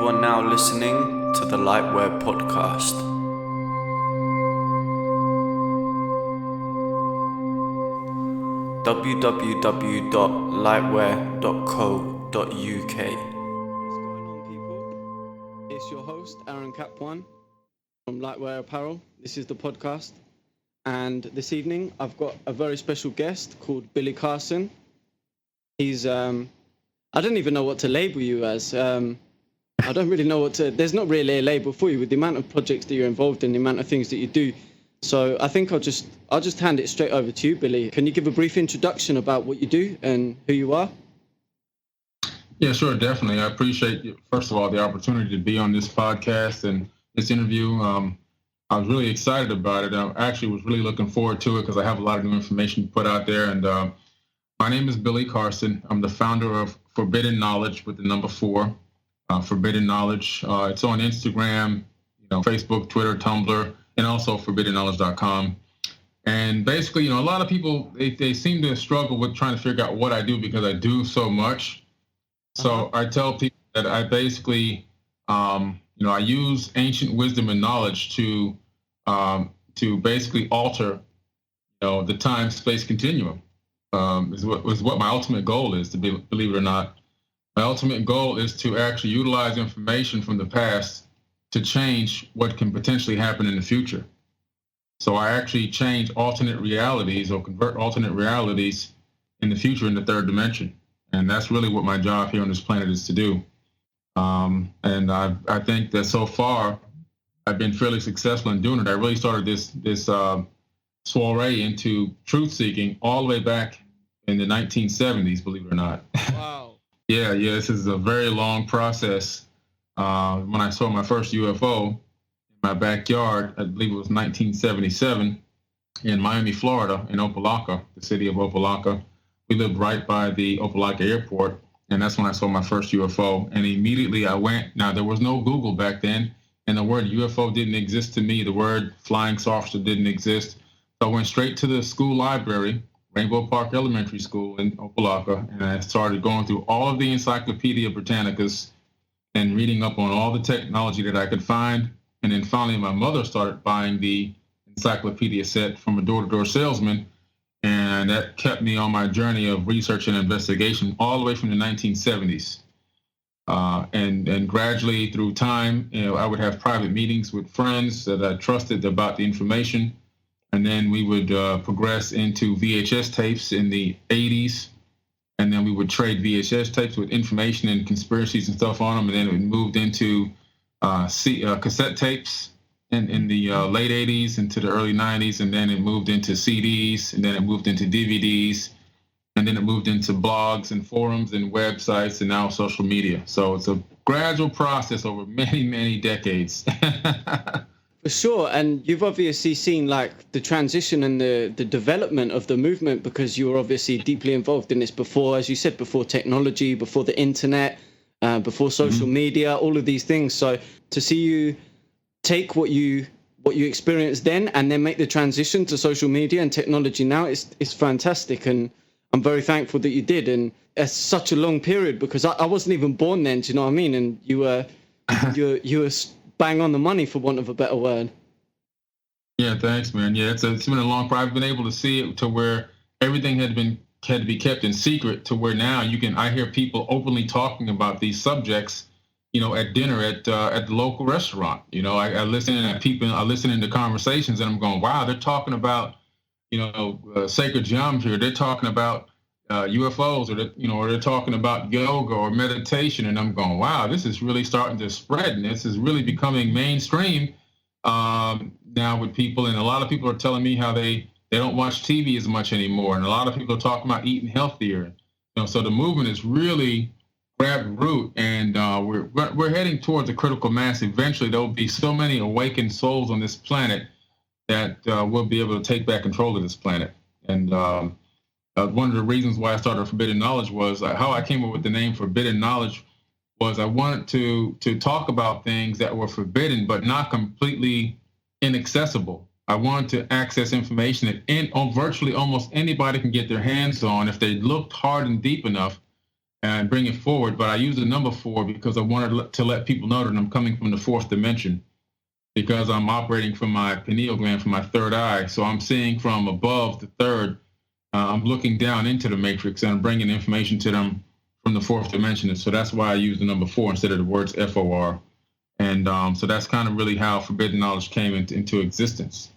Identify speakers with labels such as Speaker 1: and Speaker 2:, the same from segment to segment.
Speaker 1: are now listening to the Lightwear podcast. www.lightwear.co.uk.
Speaker 2: What's going on, people? It's your host, Aaron Cap1 from Lightwear Apparel. This is the podcast. And this evening, I've got a very special guest called Billy Carson. He's, I don't even know what to label you as. I don't really know there's not really a label for you with the amount of projects that you're involved in, the amount of things that you do. So I think I'll just hand it straight over to you, Billy. Can you give a brief introduction about what you do and who you are?
Speaker 3: Yeah, sure, definitely. I appreciate, first of all, the opportunity to be on this podcast and this interview. I was really excited about it. I actually was really looking forward to it because I have a lot of new information to put out there. And my name is Billy Carson. I'm the founder of 4Biddenknowledge with the number 4, Forbiddenknowledge. It's on Instagram, Facebook, Twitter, Tumblr, and also forbiddenknowledge.com. And basically, a lot of people, they seem to struggle with trying to figure out what I do because I do so much. So I tell people that I basically, I use ancient wisdom and knowledge to basically alter, the time-space continuum. Is what my ultimate goal is, believe it or not. My ultimate goal is to actually utilize information from the past to change what can potentially happen in the future. So I actually change alternate realities or convert alternate realities in the future in the third dimension. And that's really what my job here on this planet is to do. And I think that so far I've been fairly successful in doing it. I really started this soiree into truth seeking all the way back in the 1970s, believe it or not.
Speaker 2: Wow.
Speaker 3: Yeah, this is a very long process. When I saw my first UFO in my backyard, I believe it was 1977 in Miami, Florida, in Opelika, the city of Opelika. We lived right by the Opelika airport, and that's when I saw my first UFO. And immediately I went. Now, there was no Google back then, and the word UFO didn't exist to me. The word flying saucer didn't exist. So I went straight to the school library, Rainbow Park Elementary School in Opelika, and I started going through all of the Encyclopedia Britannicas and reading up on all the technology that I could find. And then finally, my mother started buying the encyclopedia set from a door-to-door salesman. And that kept me on my journey of research and investigation all the way from the 1970s. And gradually through time, I would have private meetings with friends that I trusted about the information. And then we would progress into VHS tapes in the 80s. And then we would trade VHS tapes with information and conspiracies and stuff on them. And then it moved into cassette tapes in the late 80s into the early 90s, and then it moved into CDs, and then it moved into DVDs, and then it moved into blogs and forums and websites, and now social media. So it's a gradual process over many, many decades.
Speaker 2: For sure. And you've obviously seen like the transition and the development of the movement because you were obviously deeply involved in this before, as you said, before technology, before the internet, before social media, all of these things. So to see you take what you experienced then and then make the transition to social media and technology now is fantastic, and I'm very thankful that you did. And it's such a long period because I wasn't even born then, do you know what I mean? And you were bang on the money, for want of a better word.
Speaker 3: Yeah, thanks, man. Yeah, it's been a long process. I've been able to see it to where everything had to be kept in secret, to where now I hear people openly talking about these subjects, at dinner at the local restaurant. I listen I listen into conversations, and I'm going, wow, they're talking about, sacred geometry, or they're talking about UFOs, or they're talking about yoga or meditation, and I'm going, wow, this is really starting to spread, and this is really becoming mainstream now with people. And a lot of people are telling me how they don't watch TV as much anymore, and a lot of people are talking about eating healthier. So the movement is really grabbed root, and we're heading towards a critical mass. Eventually, there will be so many awakened souls on this planet that we'll be able to take back control of this planet. And one of the reasons why I started Forbidden Knowledge was how I came up with the name Forbidden Knowledge was I wanted to talk about things that were forbidden but not completely inaccessible. I wanted to access information that virtually almost anybody can get their hands on if they looked hard and deep enough. and bring it forward. But I use the number 4 because I wanted to let people know that I'm coming from the 4th dimension, because I'm operating from my pineal gland, from my third eye. So I'm seeing from above the third. I'm looking down into the matrix, and I'm bringing information to them from the 4th dimension. So that's why I use the number 4 instead of the words FOR. And so that's kind of really how Forbidden Knowledge came into existence.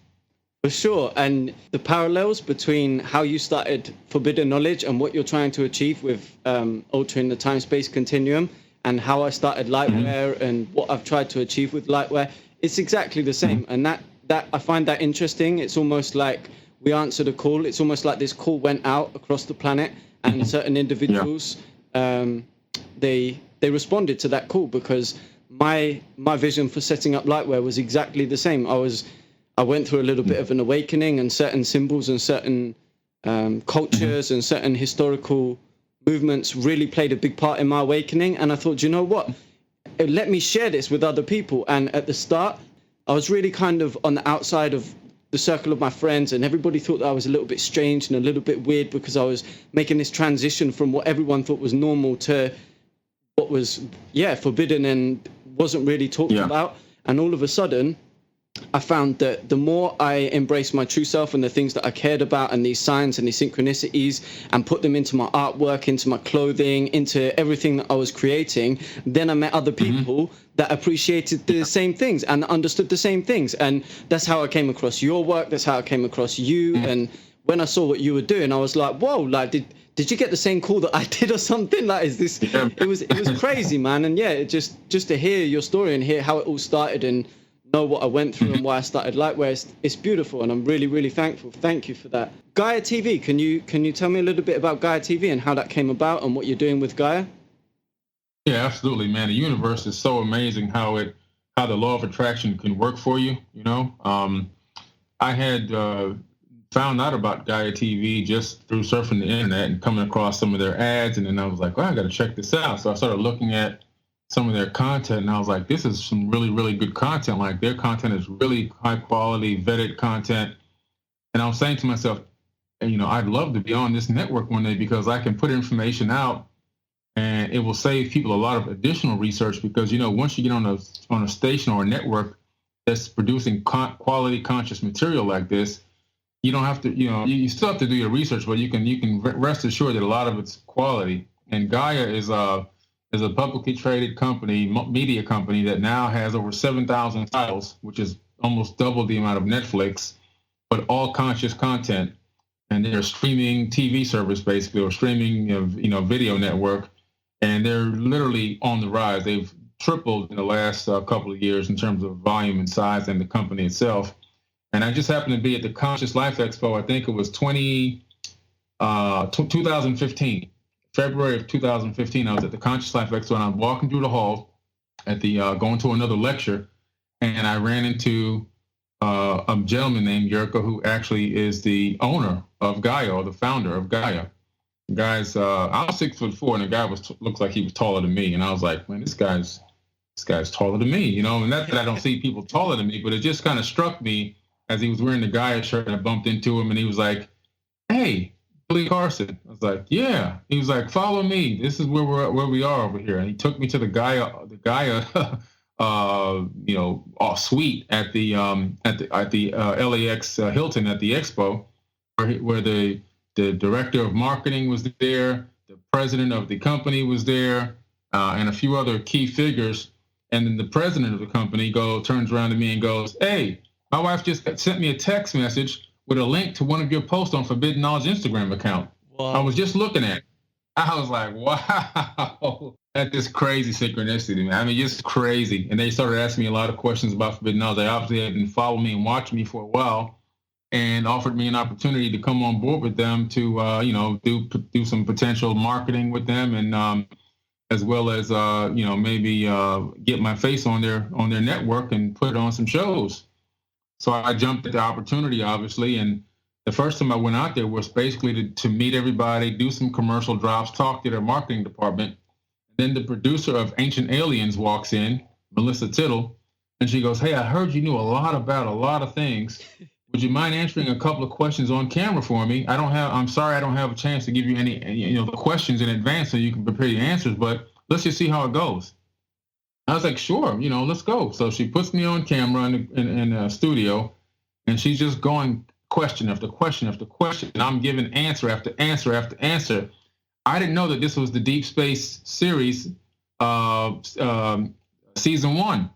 Speaker 2: For sure. And the parallels between how you started Forbidden Knowledge and what you're trying to achieve with altering the time-space continuum, and how I started Lightwear and what I've tried to achieve with Lightwear, it's exactly the same. And that I find that interesting. It's almost like we answered a call. It's almost like this call went out across the planet, and certain individuals, they responded to that call, because my vision for setting up Lightwear was exactly the same. I went through a little bit of an awakening, and certain symbols and certain cultures and certain historical movements really played a big part in my awakening. And I thought, you know what? Let me share this with other people. And at the start, I was really kind of on the outside of the circle of my friends, and everybody thought that I was a little bit strange and a little bit weird, because I was making this transition from what everyone thought was normal to what was, forbidden and wasn't really talked about. And all of a sudden, I found that the more I embraced my true self and the things that I cared about, and these signs and these synchronicities, and put them into my artwork, into my clothing, into everything that I was creating, then I met other people that appreciated the same things and understood the same things. And that's how I came across your work. That's how I came across you. And when I saw what you were doing, I was like, whoa, like, did you get the same call that I did or something? Like, is this, it was crazy, man. And yeah, just to hear your story and hear how it all started, and know what I went through and why I started Lightwear, it's beautiful, and I'm really, really thankful. Thank you for that. Gaia TV, can you tell me a little bit about Gaia TV and how that came about and what you're doing with Gaia?
Speaker 3: Yeah, absolutely, man. The universe is so amazing how the law of attraction can work for you. You know, I had found out about Gaia TV just through surfing the internet and coming across some of their ads, and then I was like, I got to check this out. So I started looking at some of their content, and I was like, this is some really, really good content. Like, their content is really high quality, vetted content. And I was saying to myself, you know, I'd love to be on this network one day, because I can put information out and it will save people a lot of additional research, because, you know, once you get on a station or a network that's producing quality conscious material like this, you don't have to, you know, you still have to do your research, but you can rest assured that a lot of it's quality. And Gaia is a publicly traded company, media company, that now has over 7,000 titles, which is almost double the amount of Netflix, but all conscious content. And they're a streaming TV service, basically, or streaming, video network. And they're literally on the rise. They've tripled in the last couple of years in terms of volume and size, and the company itself. And I just happened to be at the Conscious Life Expo. I think it was 2015. February of 2015, I was at the Conscious Life Expo, and I'm walking through the hall at the going to another lecture, and I ran into a gentleman named Yurko, who actually is the owner of Gaia, or the founder of Gaia. The guy's I was 6'4", and the guy looks like he was taller than me, and I was like, man, this guy's taller than me, you know. And not that I don't see people taller than me, but it just kind of struck me as he was wearing the Gaia shirt, and I bumped into him, and he was like, hey, Carson. I was like, yeah. He was like, follow me. This is where we are over here. And he took me to the Gaia suite at the LAX Hilton at the expo, where the director of marketing was there, the president of the company was there, and a few other key figures. And then the president of the company turns around to me and goes, hey, my wife just sent me a text message with a link to one of your posts on Forbidden Knowledge Instagram account. Wow. I was just looking at it. I was like, wow, that's just crazy synchronicity, man. I mean, just crazy. And they started asking me a lot of questions about Forbidden Knowledge. They obviously had been following me and watching me for a while, and offered me an opportunity to come on board with them to, do some potential marketing with them, and as well as, maybe get my face on their network and put on some shows. So I jumped at the opportunity, obviously, and the first time I went out there was basically to meet everybody, do some commercial drops, talk to their marketing department. Then the producer of Ancient Aliens walks in, Melissa Tittle, and she goes, hey, I heard you knew a lot about a lot of things would you mind answering a couple of questions on camera for me? I'm sorry I don't have a chance to give you any questions in advance so you can prepare your answers, but let's just see how it goes. I was like, sure, let's go. So she puts me on camera in the studio, and she's just going question after question after question, and I'm giving answer after answer after answer. I didn't know that this was the Deep Space series, season 1.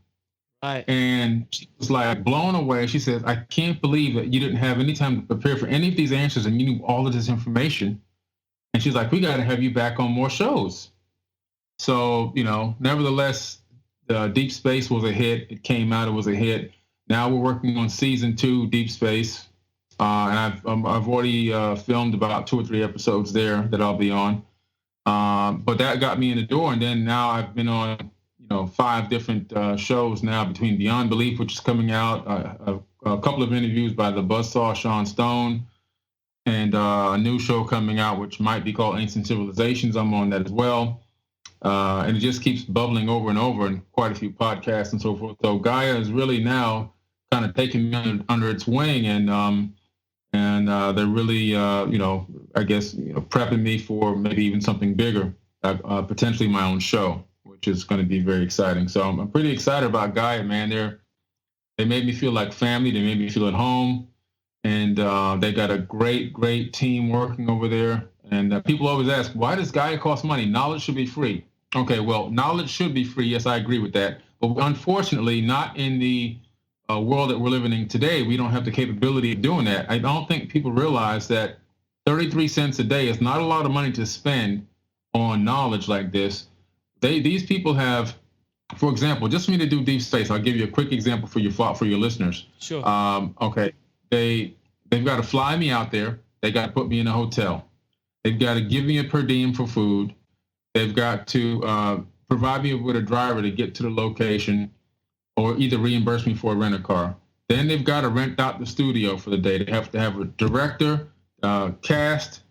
Speaker 2: Right.
Speaker 3: And she was like blown away. She said, I can't believe that you didn't have any time to prepare for any of these answers and you knew all of this information. And she's like, we got to have you back on more shows. So, nevertheless, Deep Space was a hit. It came out, it was a hit. Now we're working on season 2, Deep Space. And I've already filmed about 2 or 3 episodes there that I'll be on. But that got me in the door. And then now I've been on 5 different shows now, between Beyond Belief, which is coming out, a couple of interviews by the buzzsaw Sean Stone, and a new show coming out, which might be called Ancient Civilizations. I'm on that as well. And it just keeps bubbling over and over, and quite a few podcasts and so forth. So Gaia is really now kind of taking me under its wing, and they're really, I guess, prepping me for maybe even something bigger, potentially my own show, which is going to be very exciting. So I'm pretty excited about Gaia, man. They made me feel like family. They made me feel at home. And they got a great, great team working over there. And people always ask, why does Gaia cost money? Knowledge should be free. Okay, well, knowledge should be free. Yes, I agree with that. But unfortunately, not in the world that we're living in today. We don't have the capability of doing that. I don't think people realize that 33 cents a day is not a lot of money to spend on knowledge like this. These people have, for example, just for me to do Deep Space, I'll give you a quick example for your listeners.
Speaker 2: Sure.
Speaker 3: Okay. They've got to fly me out there. They got to put me in a hotel. They've got to give me a per diem for food. They've got to provide me with a driver to get to the location, or either reimburse me for a rent-a-car. Then they've got to rent out the studio for the day. They have to have a director, cast,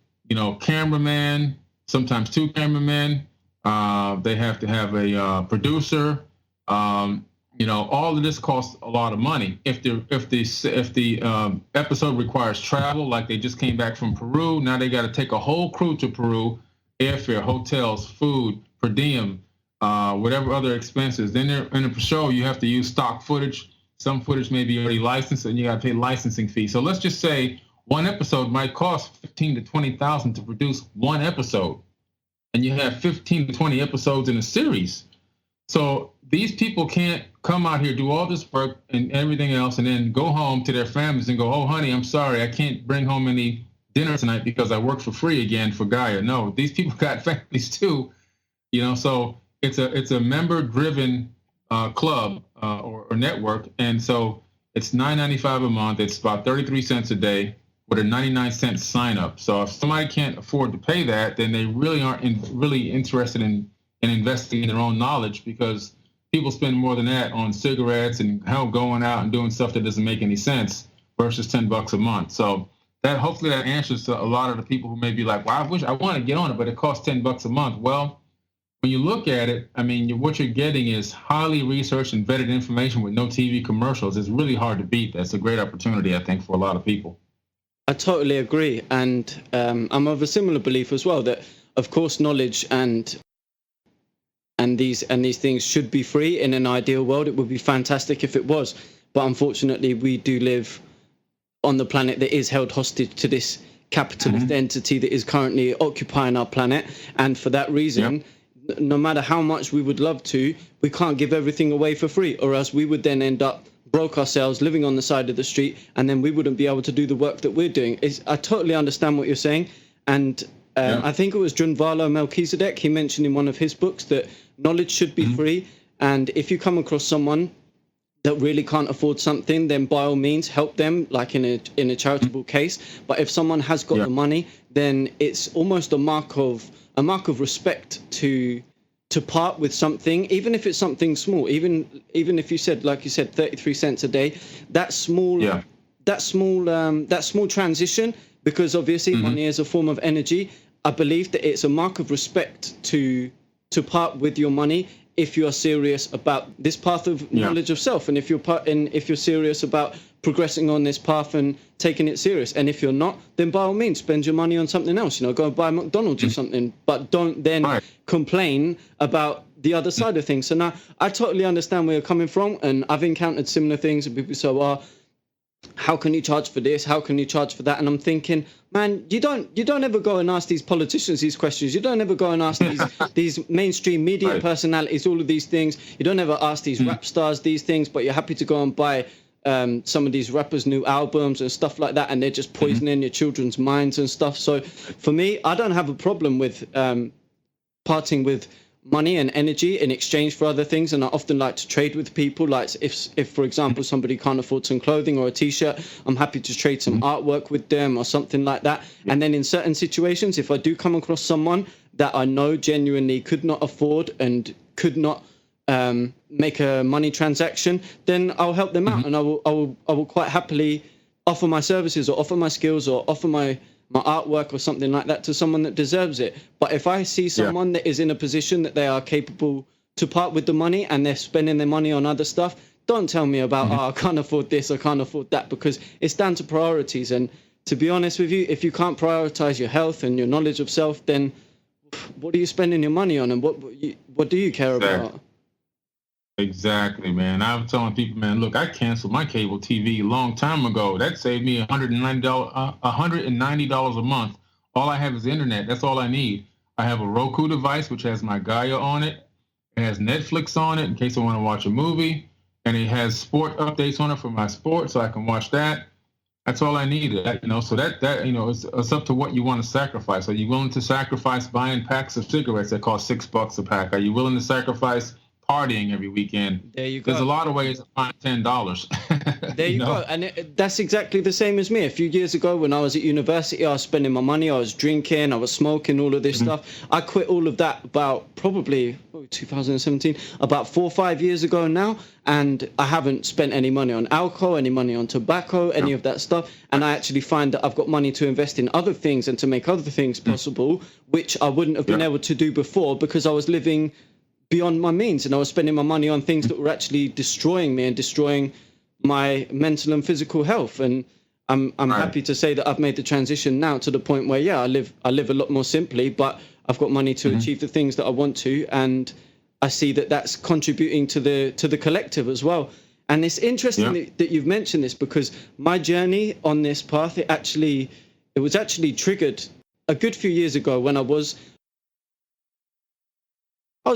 Speaker 3: cameraman, sometimes 2 cameramen. They have to have a producer. All of this costs a lot of money. If the episode requires travel, like they just came back from Peru, now they got to take a whole crew to Peru, airfare, hotels, food, per diem, whatever other expenses. Then in the show, you have to use stock footage. Some footage may be already licensed, and you got to pay licensing fees. So let's just say one episode might cost $15,000 to $20,000 to produce one episode, and you have 15 to 20 episodes in a series. So these people can't come out here, do all this work and everything else, and then go home to their families and go, oh, honey, I'm sorry, I can't bring home any dinner tonight because I work for free again for Gaia. No, these people got families too, so it's a member-driven club or network. And so it's $9.95 a month. It's about 33 cents a day with a 99-cent sign up. So if somebody can't afford to pay that, then they really aren't really interested in investing in their own knowledge, because people spend more than that on cigarettes and going out and doing stuff that doesn't make any sense versus $10 a month. So hopefully that answers to a lot of the people who may be like, well, I wish I want to get on it, but it costs $10 a month. Well, when you look at it, I mean, what you're getting is highly researched and vetted information with no TV commercials. It's really hard to beat. That's a great opportunity, I think, for a lot of people.
Speaker 2: I totally agree. And I'm of a similar belief as well, that, of course, knowledge and these things should be free. In an ideal world, it would be fantastic if it was. But unfortunately, we do live on the planet that is held hostage to this capitalist entity that is currently occupying our planet. And for that reason, no matter how much we would love to, we can't give everything away for free, or else we would then end up broke ourselves, living on the side of the street, and then we wouldn't be able to do the work that we're doing. I totally understand what you're saying. And I think it was Junvalo Melchizedek, he mentioned in one of his books that knowledge should be free. And if you come across someone that really can't afford something, then by all means help them, like in a charitable case. But if someone has got the money, then it's almost a mark of respect to part with something, even if it's something small. Even if you said, like you said, 33 cents a day, that small transition, because obviously money is a form of energy. I believe that it's a mark of respect to part with your money if you are serious about this path of knowledge of self, and if you're serious about progressing on this path and taking it serious. And if you're not, then by all means spend your money on something else, go and buy McDonald's or something, but don't then complain about the other side of things. So now I totally understand where you're coming from, and I've encountered similar things, and people say, well, how can you charge for this? How can you charge for that? And I'm thinking, man, you don't ever go and ask these politicians these questions. You don't ever go and ask these mainstream media personalities all of these things. You don't ever ask these rap stars these things, but you're happy to go and buy some of these rappers' new albums and stuff like that, and they're just poisoning your children's minds and stuff. So for me, I don't have a problem with parting with money and energy in exchange for other things, and I often like to trade with people. Like if for example somebody can't afford some clothing or a t-shirt, I'm happy to trade some artwork with them or something like that. And then in certain situations, if I do come across someone that I know genuinely could not afford and could not make a money transaction, then I'll help them out, and I will quite happily offer my services or offer my skills or offer my artwork or something like that to someone that deserves it. But if I see someone that is in a position that they are capable to part with the money and they're spending their money on other stuff, don't tell me about, I can't afford this, I can't afford that, because it's down to priorities. And to be honest with you, if you can't prioritize your health and your knowledge of self, then what are you spending your money on, and what do you care about?
Speaker 3: Exactly, man. I was telling people, man, look, I canceled my cable TV a long time ago. That saved me $190 a month. All I have is the internet. That's all I need. I have a Roku device, which has my Gaia on it. It has Netflix on it in case I want to watch a movie. And it has sport updates on it for my sport, so I can watch that. That's all I needed. So that it's up to what you want to sacrifice. Are you willing to sacrifice buying packs of cigarettes that cost $6 a pack? Are you willing to sacrifice partying every weekend?
Speaker 2: There you go.
Speaker 3: There's a lot of ways to find $10.
Speaker 2: There you go. And that's exactly the same as me. A few years ago when I was at university, I was spending my money, I was drinking, I was smoking, all of this stuff. I quit all of that about probably 2017, about 4 or 5 years ago now. And I haven't spent any money on alcohol, any money on tobacco, any of that stuff. And I actually find that I've got money to invest in other things and to make other things possible, which I wouldn't have been able to do before because I was living beyond my means, and I was spending my money on things that were actually destroying me and destroying my mental and physical health. And I'm happy to say that I've made the transition now to the point where I live a lot more simply, but I've got money to achieve the things that I want to, and I see that that's contributing to the collective as well. And it's interesting that you've mentioned this, because my journey on this path, it was actually triggered a good few years ago when I was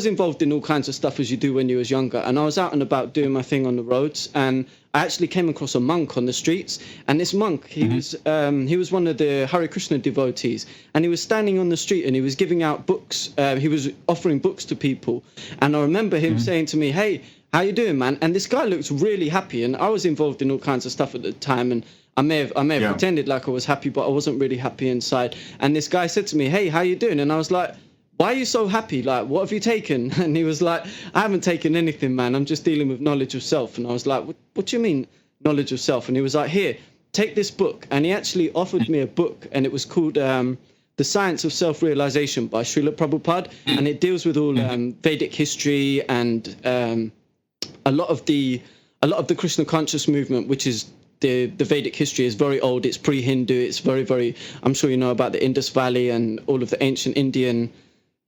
Speaker 2: involved in all kinds of stuff as you do when you was younger, and I was out and about doing my thing on the roads, and I actually came across a monk on the streets. And this monk, he was one of the Hare Krishna devotees, and he was standing on the street and he was giving out books. He was offering books to people, and I remember him saying to me, "Hey, how you doing, man?" And this guy looks really happy, and I was involved in all kinds of stuff at the time, and I may have pretended like I was happy, but I wasn't really happy inside. And this guy said to me, "Hey, how you doing?" And I was like, "Why are you so happy? Like, what have you taken?" And he was like, "I haven't taken anything, man. I'm just dealing with knowledge of self." And I was like, what do you mean knowledge of self? And he was like, "Here, take this book." And he actually offered me a book, and it was called The Science of Self-Realization by Srila Prabhupada. And it deals with all Vedic history and a lot of the Krishna conscious movement, which is the Vedic history is very old. It's pre-Hindu. It's very, very, I'm sure you know about the Indus Valley and all of the ancient Indian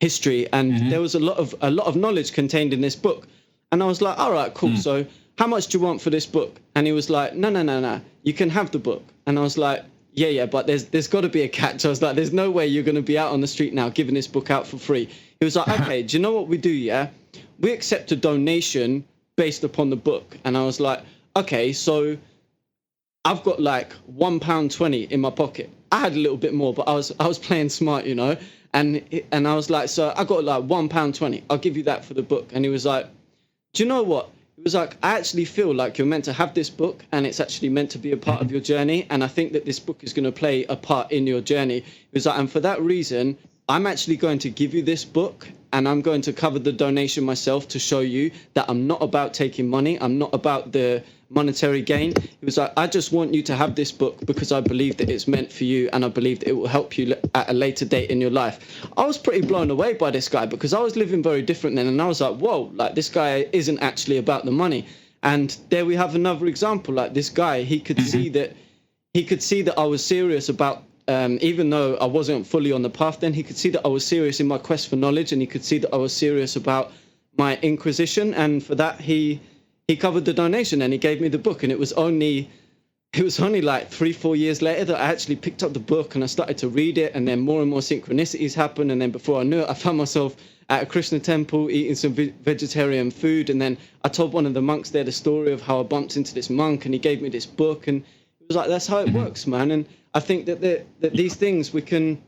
Speaker 2: history, and there was a lot of knowledge contained in this book. And I was like, all right, cool. So how much do you want for this book? And he was like, no, you can have the book. And I was like, yeah, but there's got to be a catch. I was like, there's no way you're going to be out on the street now giving this book out for free. He was like, okay, do you know what we do? Yeah, we accept a donation based upon the book. And I was like, okay, so I've got like £1.20 in my pocket. I had a little bit more, but I was playing smart, And I was like, so I got like £1.20. I'll give you that for the book. And he was like, do you know what? He was like, I actually feel like you're meant to have this book, and it's actually meant to be a part of your journey. And I think that this book is going to play a part in your journey. He was like, and for that reason, I'm actually going to give you this book and I'm going to cover the donation myself to show you that I'm not about taking money. I'm not about the monetary gain. He was like, I just want you to have this book because I believe that it's meant for you, and I believe that it will help you at a later date in your life. I was pretty blown away by this guy because I was living very different then, and I was like, whoa, like this guy isn't actually about the money. And there we have another example. Like this guy, he could see that I was serious about, even though I wasn't fully on the path then, he could see that I was serious in my quest for knowledge, and he could see that I was serious about my inquisition. And for that, he covered the donation and he gave me the book. And it was only like 3-4 years later that I actually picked up the book and I started to read it, and then more and more synchronicities happened. And then before I knew it, I found myself at a Krishna temple eating some vegetarian food. And then I told one of the monks there the story of how I bumped into this monk and he gave me this book. And it was like, that's how it works, man. And I think that these things, we can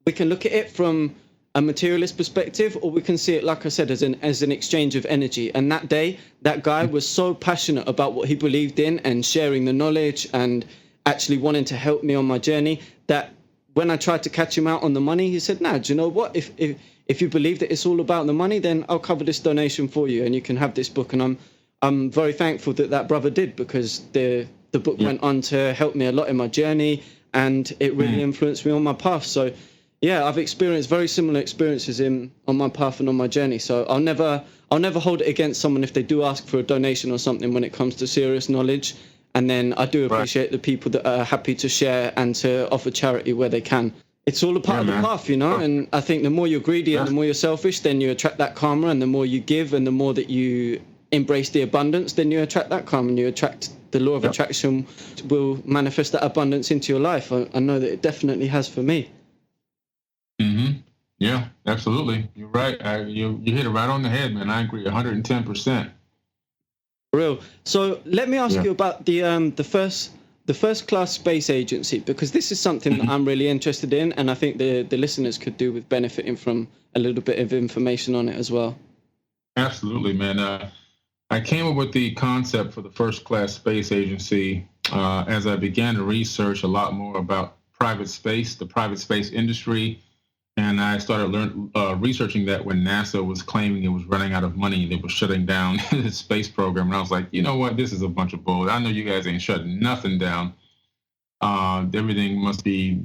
Speaker 2: look at it from a materialist perspective, or we can see it, like I said, as an exchange of energy. And that day, that guy was so passionate about what he believed in and sharing the knowledge and actually wanting to help me on my journey, that when I tried to catch him out on the money, he said, nah, do you know what? If you believe that it's all about the money, then I'll cover this donation for you and you can have this book. And I'm very thankful that brother did, because the book went on to help me a lot in my journey, and it really influenced me on my path. So yeah, I've experienced very similar experiences on my path and on my journey. So I'll never hold it against someone if they do ask for a donation or something when it comes to serious knowledge. And then I do appreciate the people that are happy to share and to offer charity where they can. It's all a part of the path, you know. And I think the more you're greedy and the more you're selfish, then you attract that karma. And the more you give and the more that you embrace the abundance, then you attract that karma, and you attract the law of attraction will manifest that abundance into your life. I know that it definitely has for me.
Speaker 3: Yeah, absolutely. You're right. You hit it right on the head, man. I agree 110%.
Speaker 2: Real. So let me ask you about the first class space agency, because this is something that I'm really interested in, and I think the listeners could do with benefiting from a little bit of information on it as well.
Speaker 3: Absolutely, man. I came up with the concept for the first class space agency as I began to research a lot more about private space, the private space industry. And I started researching that when NASA was claiming it was running out of money and it was shutting down the space program. And I was like, you know what? This is a bunch of bull. I know you guys ain't shutting nothing down. Everything must be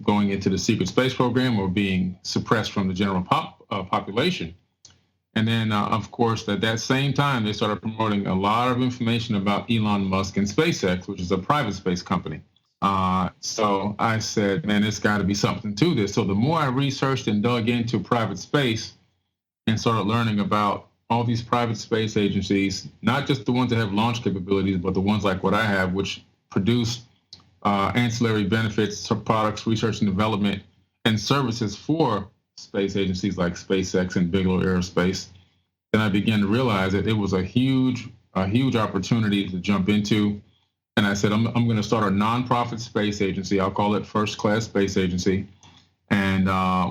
Speaker 3: going into the secret space program or being suppressed from the general population. And then, of course, at that same time, they started promoting a lot of information about Elon Musk and SpaceX, which is a private space company. So I said, man, there's got to be something to this. So the more I researched and dug into private space and started learning about all these private space agencies, not just the ones that have launch capabilities, but the ones like what I have, which produce ancillary benefits to products, research and development, and services for space agencies like SpaceX and Bigelow Aerospace, then I began to realize that it was a huge opportunity to jump into. And I said, I'm going to start a nonprofit space agency. I'll call it First Class Space Agency. And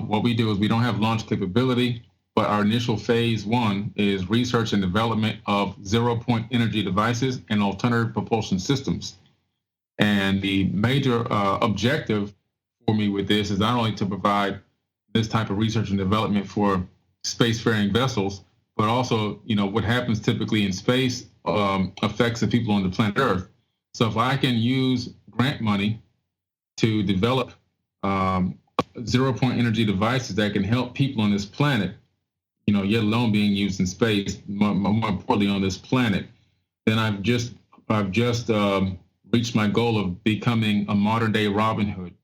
Speaker 3: what we do is we don't have launch capability, but our initial phase 1 is research and development of zero-point energy devices and alternative propulsion systems. And the major objective for me with this is not only to provide this type of research and development for spacefaring vessels, but also, you know, what happens typically in space affects the people on the planet Earth. So if I can use grant money to develop zero-point energy devices that can help people on this planet, you know, yet alone being used in space, more importantly on this planet, then I've just reached my goal of becoming a modern-day Robin Hood.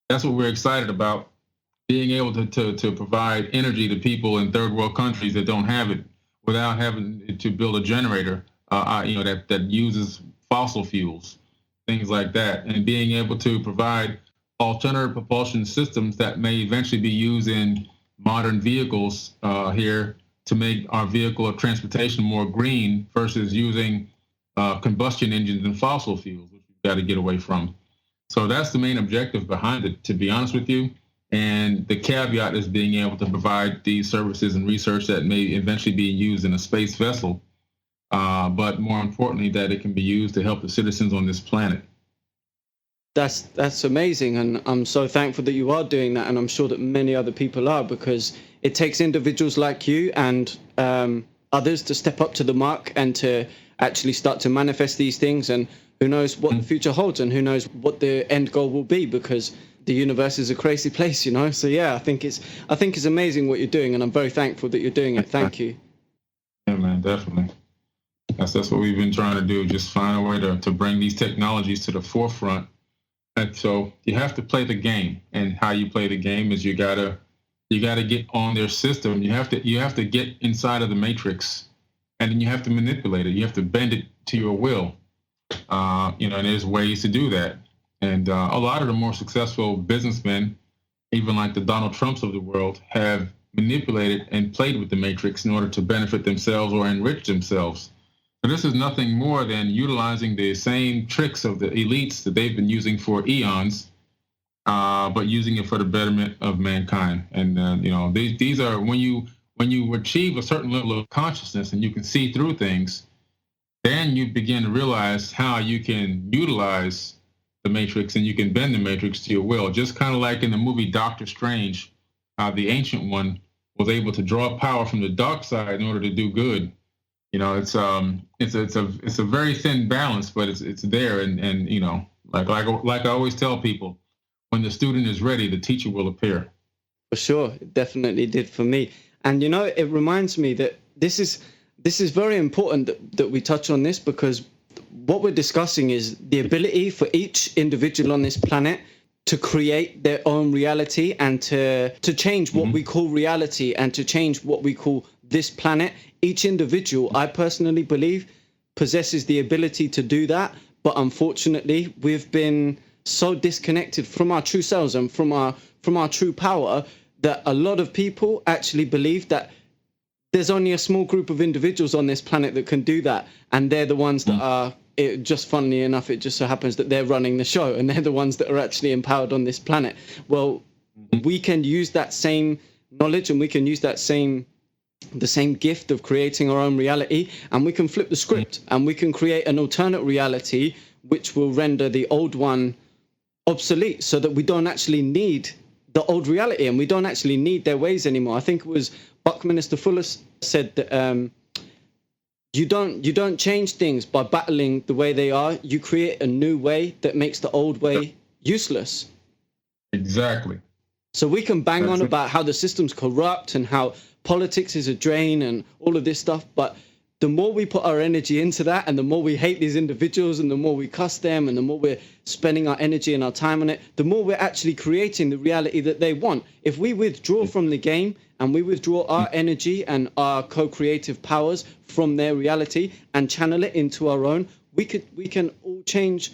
Speaker 3: That's what we're excited about, being able to provide energy to people in third world countries that don't have it without having to build a generator. That uses fossil fuels, things like that, and being able to provide alternative propulsion systems that may eventually be used in modern vehicles here to make our vehicle of transportation more green versus using combustion engines and fossil fuels, which we've got to get away from. So that's the main objective behind it, to be honest with you. And the caveat is being able to provide these services and research that may eventually be used in a space vessel. But more importantly, that it can be used to help the citizens on this planet.
Speaker 2: That's amazing, and I'm so thankful that you are doing that, and I'm sure that many other people are, because it takes individuals like you and others to step up to the mark and to actually start to manifest these things. And who knows what the future holds, and who knows what the end goal will be, because the universe is a crazy place, you know. So yeah, I think it's amazing what you're doing, and I'm very thankful that you're doing it. Thank you.
Speaker 3: Yeah, man, definitely. That's what we've been trying to do. Just find a way to bring these technologies to the forefront. And so you have to play the game, and how you play the game is you gotta get on their system. You have to get inside of the matrix, and then you have to manipulate it. You have to bend it to your will. And there's ways to do that. And a lot of the more successful businessmen, even like the Donald Trumps of the world, have manipulated and played with the matrix in order to benefit themselves or enrich themselves. So this is nothing more than utilizing the same tricks of the elites that they've been using for eons, but using it for the betterment of mankind. And these are when you achieve a certain level of consciousness and you can see through things, then you begin to realize how you can utilize the matrix, and you can bend the matrix to your will. Just kind of like in the movie Doctor Strange, the Ancient One was able to draw power from the dark side in order to do good. It's a very thin balance, but it's there. And like I always tell people, when the student is ready, the teacher will appear.
Speaker 2: For sure, it definitely did for me. And it reminds me that this is very important that we touch on this, because what we're discussing is the ability for each individual on this planet to create their own reality, and to change what we call reality, and to change what we call this planet. Each individual, I personally believe, possesses the ability to do that. But unfortunately, we've been so disconnected from our true selves and from our true power, that a lot of people actually believe that there's only a small group of individuals on this planet that can do that, and they're the ones that are, just funnily enough, it just so happens that they're running the show, and they're the ones that are actually empowered on this planet. Well, we can use that same knowledge, and we can use the same gift of creating our own reality, and we can flip the script, and we can create an alternate reality which will render the old one obsolete, so that we don't actually need the old reality, and we don't actually need their ways anymore. I think it was Buckminster Fuller said that you don't change things by battling the way they are. You create a new way that makes the old way useless.
Speaker 3: Exactly.
Speaker 2: So we can bang on about how the system's corrupt and how politics is a drain and all of this stuff, but the more we put our energy into that, and the more we hate these individuals, and the more we cuss them, and the more we're spending our energy and our time on it, the more we're actually creating the reality that they want. If we withdraw from the game, and we withdraw our energy and our co-creative powers from their reality and channel it into our own, we can all change.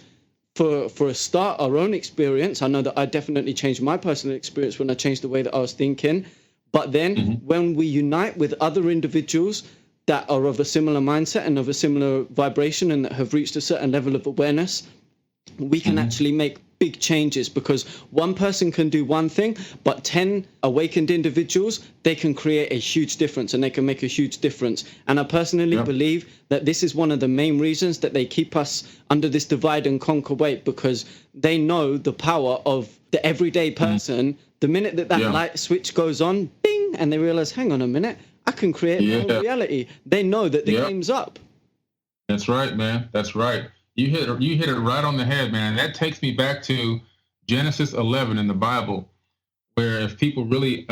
Speaker 2: For a start, our own experience. I know that I definitely changed my personal experience when I changed the way that I was thinking. But then when we unite with other individuals that are of a similar mindset and of a similar vibration, and that have reached a certain level of awareness, we can actually make big changes, because one person can do one thing, but 10 awakened individuals, they can create a huge difference, and they can make a huge difference. And I personally believe that this is one of the main reasons that they keep us under this divide and conquer weight, because they know the power of the everyday person. The minute that light switch goes on, bing, and they realize, hang on a minute, I can create my own reality. They know that the game's up.
Speaker 3: That's right, man. That's right. You hit it right on the head, man. That takes me back to Genesis 11 in the Bible, where if people really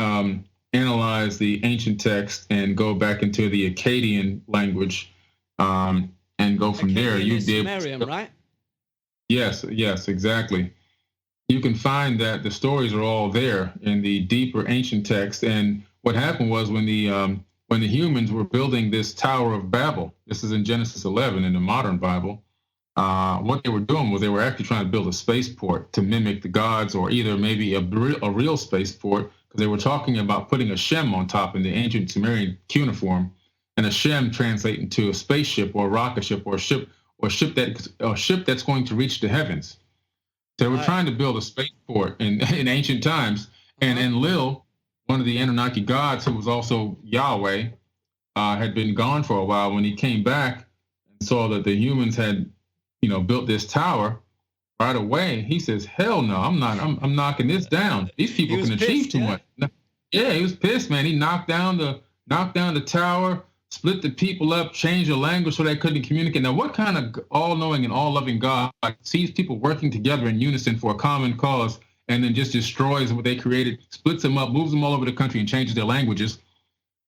Speaker 3: analyze the ancient text and go back into the Akkadian language and go from there, you'd be able to,
Speaker 2: right?
Speaker 3: Yes, exactly. You can find that the stories are all there in the deeper ancient text. And what happened was when the humans were building this Tower of Babel, this is in Genesis 11 in the modern Bible, what they were doing was they were actually trying to build a spaceport to mimic the gods, or either maybe a real spaceport, because they were talking about putting a Shem on top in the ancient Sumerian cuneiform, and a Shem translating to a spaceship or a rocket ship or a ship that's going to reach the heavens. So they were trying to build a spaceport in ancient times, and Enlil, one of the Anunnaki gods, who was also Yahweh, had been gone for a while. When he came back and saw that the humans had built this tower, right away. He says, hell no, I'm not. I'm knocking this down. These people can achieve too much. Yeah, he was pissed, man. He knocked down the tower, split the people up, changed the language so they couldn't communicate. Now, what kind of all-knowing and all-loving God sees people working together in unison for a common cause and then just destroys what they created, splits them up, moves them all over the country, and changes their languages?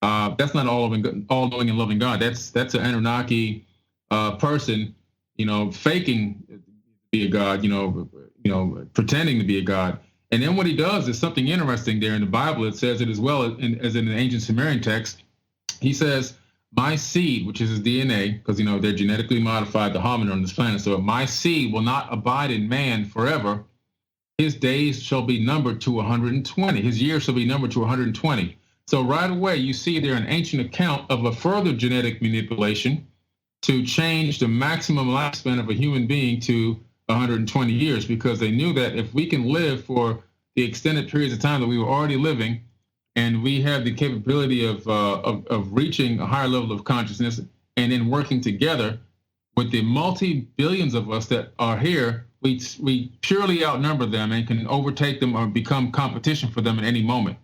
Speaker 3: That's not all-knowing and loving God. That's an Anunnaki person, faking to be a God, pretending to be a God. And then what he does is something interesting there in the Bible. It says it as well as in the ancient Sumerian text. He says, my seed, which is his DNA, because, they're genetically modified, the hominin on this planet. So my seed will not abide in man forever. His days shall be numbered to 120. His years shall be numbered to 120. So right away, you see there an ancient account of a further genetic manipulation to change the maximum lifespan of a human being to 120 years, because they knew that if we can live for the extended periods of time that we were already living, and we have the capability of reaching a higher level of consciousness and then working together with the multi-billions of us that are here, we purely outnumber them and can overtake them or become competition for them at any moment.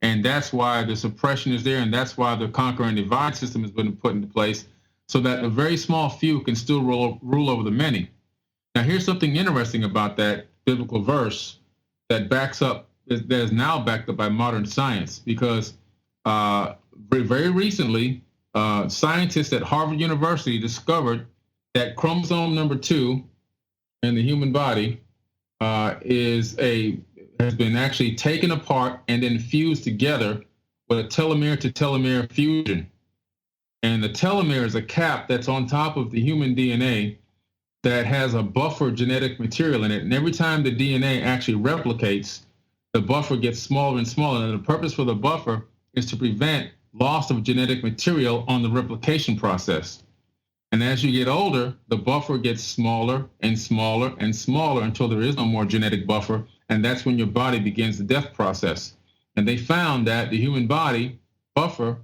Speaker 3: And that's why the suppression is there, and that's why the conquer and divide system has been put into place, so that a very small few can still rule over the many. Now, here's something interesting about that biblical verse that is now backed up by modern science, because very recently, scientists at Harvard University discovered that chromosome number 2 in the human body has been actually taken apart and then fused together with a telomere to telomere fusion. And the telomere is a cap that's on top of the human DNA that has a buffer genetic material in it. And every time the DNA actually replicates, the buffer gets smaller and smaller. And the purpose for the buffer is to prevent loss of genetic material on the replication process. And as you get older, the buffer gets smaller and smaller and smaller until there is no more genetic buffer. And that's when your body begins the death process. And they found that the human body buffer,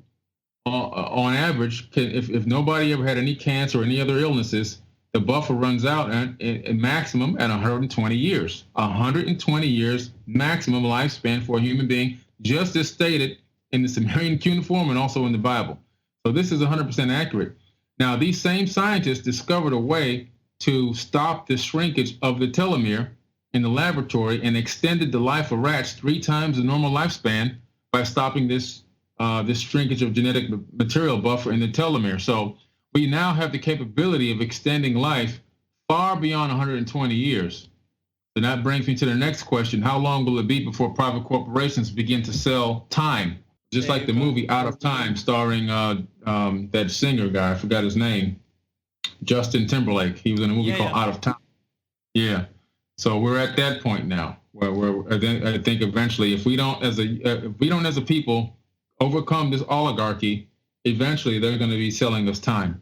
Speaker 3: on average, if nobody ever had any cancer or any other illnesses, the buffer runs out at maximum at 120 years. 120 years maximum lifespan for a human being, just as stated in the Sumerian cuneiform and also in the Bible. So this is 100% accurate. Now, these same scientists discovered a way to stop the shrinkage of the telomere in the laboratory and extended the life of rats 3 times the normal lifespan by stopping this shrinkage of genetic material buffer in the telomere. So we now have the capability of extending life far beyond 120 years. So that brings me to the next question. How long will it be before private corporations begin to sell time? Just like the movie Out of Time, starring that singer guy, I forgot his name, Justin Timberlake. He was in a movie called Out of Time. Yeah. So we're at that point now, where I think eventually, if we don't as a people overcome this oligarchy, eventually they're going to be selling us time.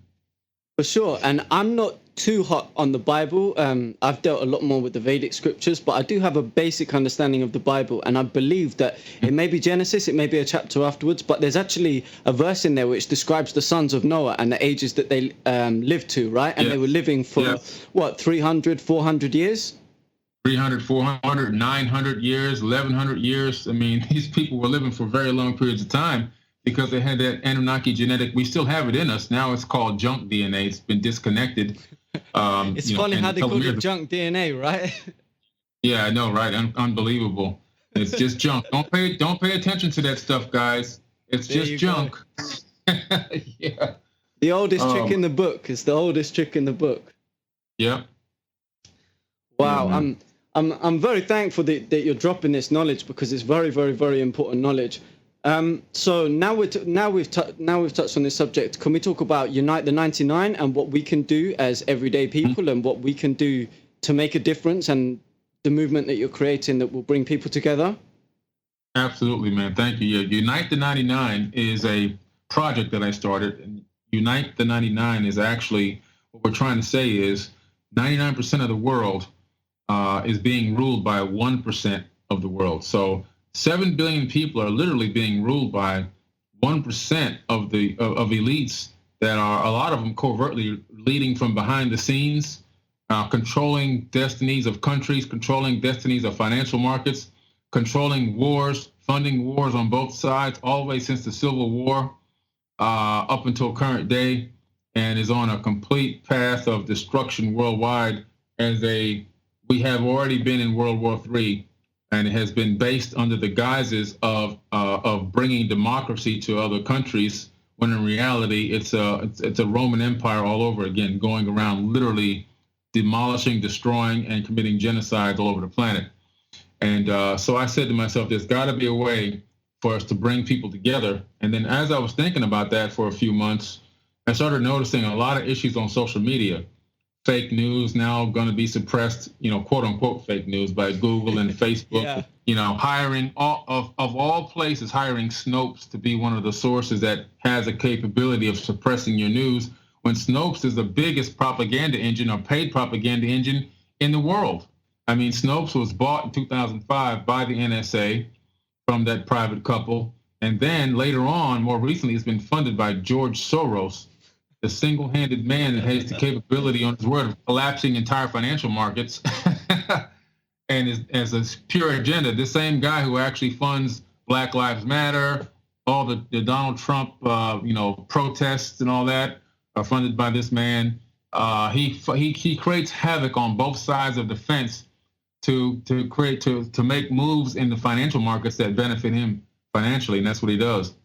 Speaker 2: For sure. And I'm not too hot on the Bible. I've dealt a lot more with the Vedic scriptures, but I do have a basic understanding of the Bible. And I believe that it may be Genesis, it may be a chapter afterwards, but there's actually a verse in there which describes the sons of Noah and the ages that they lived to, right? And they were living for, 300, 400 years?
Speaker 3: 300, 400, 900 years, 1100 years. I mean, these people were living for very long periods of time because they had that Anunnaki genetic. We still have it in us. Now it's called junk DNA. It's been disconnected.
Speaker 2: It's funny how they call it junk DNA, right?
Speaker 3: Yeah, I know, right? Unbelievable. It's just junk. Don't pay attention to that stuff, guys. It's just junk. Yeah.
Speaker 2: The oldest trick in the book. It's the oldest trick in the book.
Speaker 3: Yeah.
Speaker 2: Wow. Yeah, I'm very thankful that you're dropping this knowledge, because it's very, very, very important knowledge. So now we've touched on this subject. Can we talk about Unite the 99 and what we can do as everyday people and what we can do to make a difference, and the movement that you're creating that will bring people together?
Speaker 3: Absolutely, man. Thank you. Yeah, Unite the 99 is a project that I started. And Unite the 99 is actually, what we're trying to say is 99% of the world is being ruled by 1% of the world. So 7 billion people are literally being ruled by 1% of elites that are, a lot of them covertly leading from behind the scenes, controlling destinies of countries, controlling destinies of financial markets, controlling wars, funding wars on both sides, all the way since the Civil War up until current day, and is on a complete path of destruction worldwide. We have already been in World War III, and it has been based under the guises of bringing democracy to other countries, when in reality it's a Roman Empire all over again, going around literally demolishing, destroying, and committing genocide all over the planet. And so I said to myself, there's got to be a way for us to bring people together. And then as I was thinking about that for a few months, I started noticing a lot of issues on social media. Fake news now going to be suppressed, quote unquote fake news by Google and Facebook. Yeah. Hiring of all places, hiring Snopes to be one of the sources that has a capability of suppressing your news, when Snopes is the biggest propaganda engine or paid propaganda engine in the world. I mean, Snopes was bought in 2005 by the NSA from that private couple. And then later on, more recently, it's been funded by George Soros, the single-handed man that has the capability on his word of collapsing entire financial markets and as a pure agenda. This same guy who actually funds Black Lives Matter, all the Donald Trump, protests and all that are funded by this man. He creates havoc on both sides of the fence to make moves in the financial markets that benefit him financially, and that's what he does.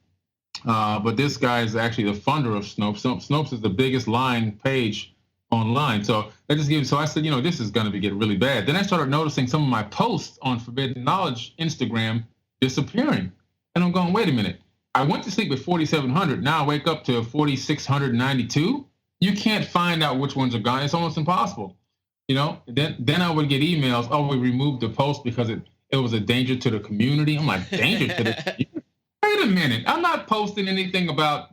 Speaker 3: But this guy is actually the funder of Snopes. Snopes is the biggest lying page online. So I said, this is going to get really bad. Then I started noticing some of my posts on Forbidden Knowledge Instagram disappearing, and I'm going, wait a minute. I went to sleep at 4,700. Now I wake up to 4,692. You can't find out which ones are gone. It's almost impossible. Then I would get emails. Oh, we removed the post because it was a danger to the community. I'm like, danger to the community? Wait a minute. I'm not posting anything about,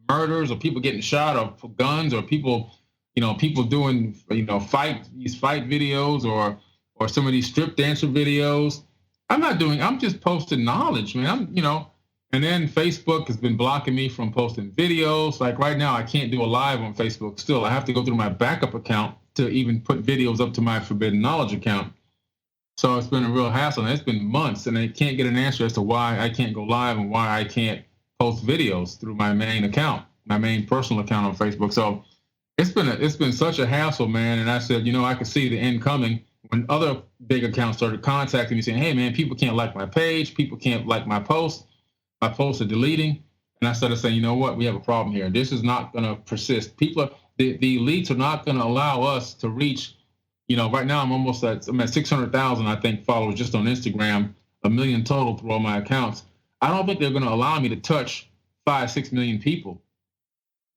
Speaker 3: murders or people getting shot or guns or people doing, fight videos or some of these strip dancer videos. I'm just posting knowledge, man. And then Facebook has been blocking me from posting videos. Like right now, I can't do a live on Facebook still. I have to go through my backup account to even put videos up to my Forbidden Knowledge account. So it's been a real hassle, and it's been months, and I can't get an answer as to why I can't go live and why I can't post videos through my main account, my main personal account on Facebook. So it's been such a hassle, man. And I said, I could see the end coming when other big accounts started contacting me saying, hey, man, people can't like my page, people can't like my posts are deleting. And I started saying, you know what, we have a problem here. This is not going to persist. The elites are not going to allow us to reach, right now I'm at 600,000, I think, followers just on Instagram, 1 million total through all my accounts. I don't think they're going to allow me to touch 5-6 million people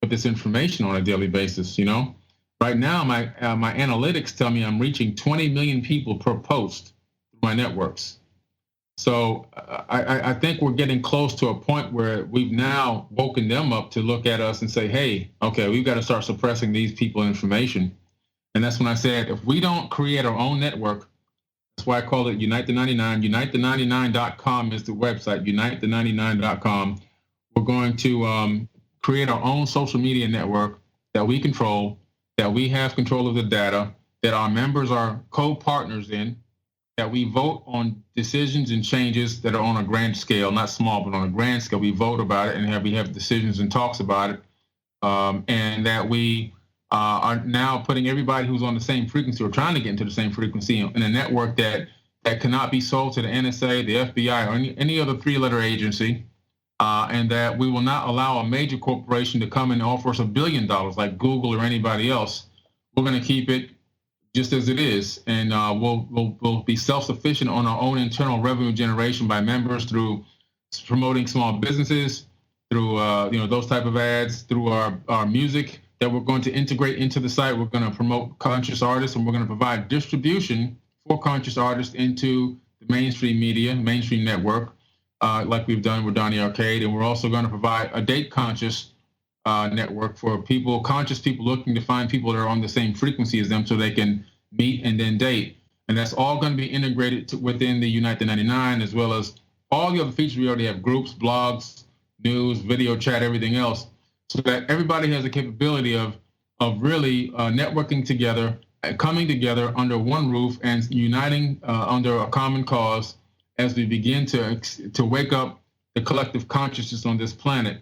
Speaker 3: with this information on a daily basis. Right now, my analytics tell me I'm reaching 20 million people per post through my networks. So I think we're getting close to a point where we've now woken them up to look at us and say, hey, okay, we've got to start suppressing these people's information. And that's when I said, if we don't create our own network, that's why I call it Unite the 99. UniteThe99.com is the website, UniteThe99.com. We're going to create our own social media network that we control, that we have control of the data, that our members are co-partners in, that we vote on decisions and changes that are on a grand scale, not small, but on a grand scale. We vote about it and we have decisions and talks about it, and that we are now putting everybody who's on the same frequency or trying to get into the same frequency in a network that cannot be sold to the NSA, the FBI, or any other three-letter agency, and that we will not allow a major corporation to come and offer us $1 billion like Google or anybody else. We're going to keep it just as it is, and we'll be self-sufficient on our own internal revenue generation by members through promoting small businesses, through those type of ads, through our music that we're going to integrate into the site. We're going to promote conscious artists, and we're going to provide distribution for conscious artists into the mainstream media, mainstream network, like we've done with Donnie Arcade, and we're also going to provide a date conscious network for conscious people looking to find people that are on the same frequency as them so they can meet and then date. And that's all going to be integrated within the Unite the 99, as well as all the other features. We already have groups, blogs, news, video chat, everything else, so that everybody has the capability of really networking together, coming together under one roof and uniting under a common cause as we begin to wake up the collective consciousness on this planet.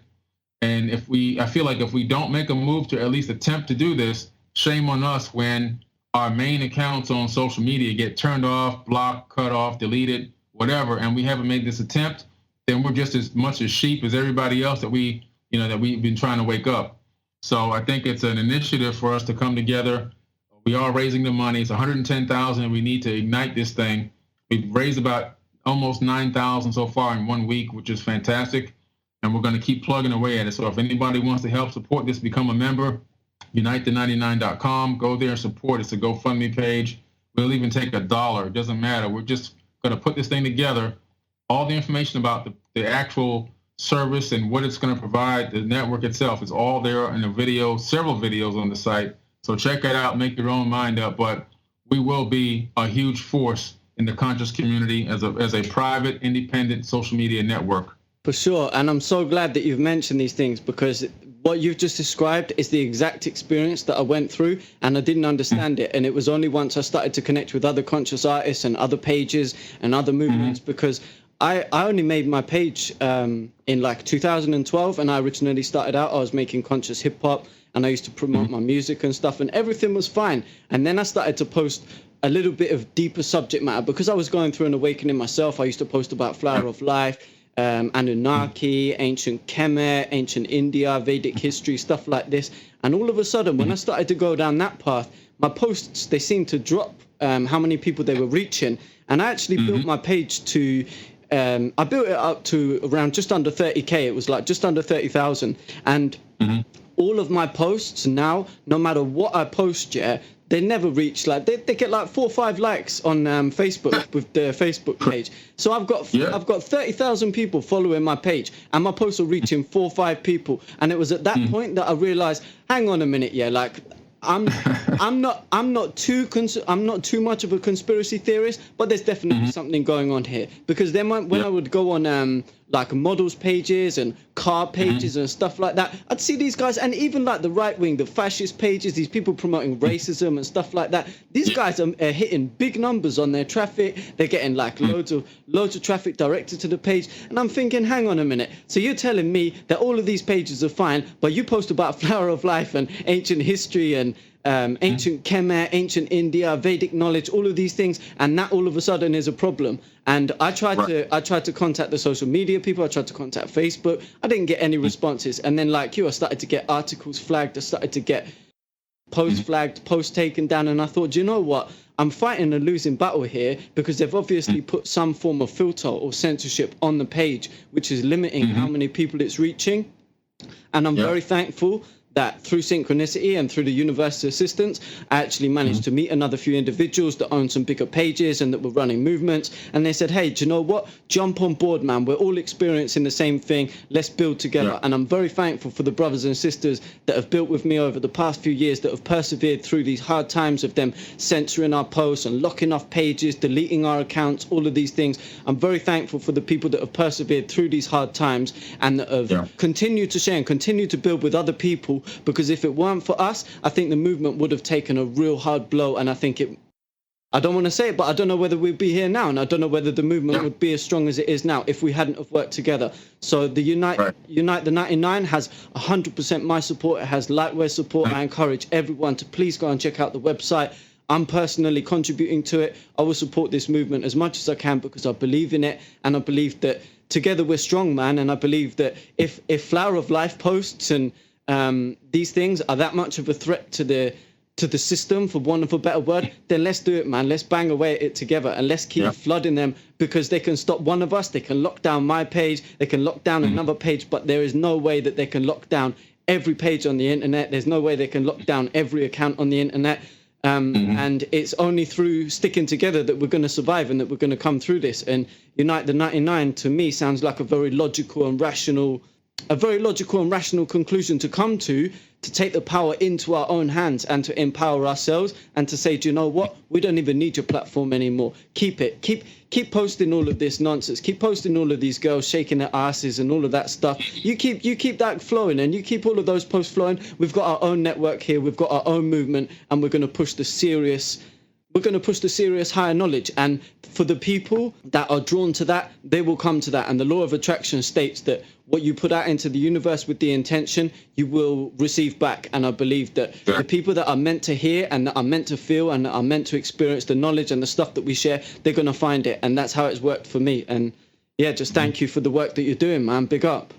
Speaker 3: And I feel like if we don't make a move to at least attempt to do this, shame on us when our main accounts on social media get turned off, blocked, cut off, deleted, whatever, and we haven't made this attempt, then we're just as much as sheep as everybody else that we've been trying to wake up. So I think it's an initiative for us to come together. We are raising the money. It's $110,000, and we need to ignite this thing. We've raised about almost $9,000 so far in 1 week, which is fantastic. And we're going to keep plugging away at it. So if anybody wants to help support this, become a member, uniteth99.com. Go there and support. It's a GoFundMe page. We'll even take $1. It doesn't matter. We're just going to put this thing together. All the information about the actual service and what it's going to provide, the network itself, is all there in a video, several videos on the site. So check it out, make your own mind up. But we will be a huge force in the conscious community as a private, independent social media network.
Speaker 2: For sure. And I'm so glad that you've mentioned these things, because what you've just described is the exact experience that I went through, and I didn't understand it. And it was only once I started to connect with other conscious artists and other pages and other movements, because I only made my page in like 2012, and I originally started out, I was making conscious hip hop, and I used to promote my music and stuff, and everything was fine. And then I started to post a little bit of deeper subject matter because I was going through an awakening myself. I used to post about Flower of Life, Anunnaki, ancient Khmer, ancient India, Vedic history, stuff like this. And all of a sudden, when I started to go down that path, my posts, they seemed to drop how many people they were reaching. And I actually built my page to, I built it up to around just under 30K. It was like just under 30,000. And all of my posts now, no matter what I post, they never reach, like, they get like 4 or 5 likes on Facebook with the Facebook page. So I've got 30,000 people following my page, and my posts are reaching 4 or 5 people. And it was at that point that I realized, hang on a minute, like, I'm not too much of a conspiracy theorist, but there's definitely something going on here. Because then when I would go on like models pages and car pages and stuff like that, I'd see these guys, and even like the right wing, the fascist pages, these people promoting racism and stuff like that. These guys are hitting big numbers on their traffic. They're getting like loads of traffic directed to the page. And I'm thinking, hang on a minute. So you're telling me that all of these pages are fine, but you post about Flower of Life and ancient history and ancient Khmer, ancient India, Vedic knowledge, all of these things, and that all of a sudden is a problem. And I tried to contact the social media people. I tried to contact Facebook. I didn't get any responses. And then, like you, I started to get articles flagged. I started to get posts flagged, posts taken down. And I thought, you know what? I'm fighting a losing battle here, because they've obviously put some form of filter or censorship on the page, which is limiting how many people it's reaching. And I'm very thankful that through synchronicity and through the universe's assistance, I actually managed to meet another few individuals that own some bigger pages and that were running movements. And they said, hey, do you know what? Jump on board, man. We're all experiencing the same thing. Let's build together. And I'm very thankful for the brothers and sisters that have built with me over the past few years, that have persevered through these hard times of them censoring our posts and locking off pages, deleting our accounts, all of these things. I'm very thankful for the people that have persevered through these hard times and that have continued to share and continue to build with other people. Because if it weren't for us, I think the movement would have taken a real hard blow. And I think I don't want to say it, but I don't know whether we'd be here now. And I don't know whether the movement would be as strong as it is now if we hadn't have worked together. So the Unite the 99 has 100% my support. It has Lightwear support. I encourage everyone to please go and check out the website. I'm personally contributing to it. I will support this movement as much as I can because I believe in it. And I believe that together we're strong, man. And I believe that if Flower of Life posts and these things are that much of a threat to the system, for want of a better word, then let's do it, man. Let's bang away at it together, and let's keep flooding them, because they can stop one of us. They can lock down my page. They can lock down another page, but there is no way that they can lock down every page on the internet. There's no way they can lock down every account on the internet. And it's only through sticking together that we're going to survive and that we're going to come through this. And Unite the 99, to me, sounds like a very logical and rational a very logical and rational conclusion to come to take the power into our own hands and to empower ourselves and to say, do you know what? We don't even need your platform anymore. Keep it. Keep posting all of this nonsense. Keep posting all of these girls shaking their asses and all of that stuff. You keep that flowing, and you keep all of those posts flowing. We've got our own network here. We've got our own movement, and we're going to push the serious higher knowledge. And for the people that are drawn to that, they will come to that. And the law of attraction states that what you put out into the universe with the intention, you will receive back. And I believe that the people that are meant to hear and that are meant to feel and that are meant to experience the knowledge and the stuff that we share, they're going to find it. And that's how it's worked for me. And yeah, just thank you for the work that you're doing, man. Big up.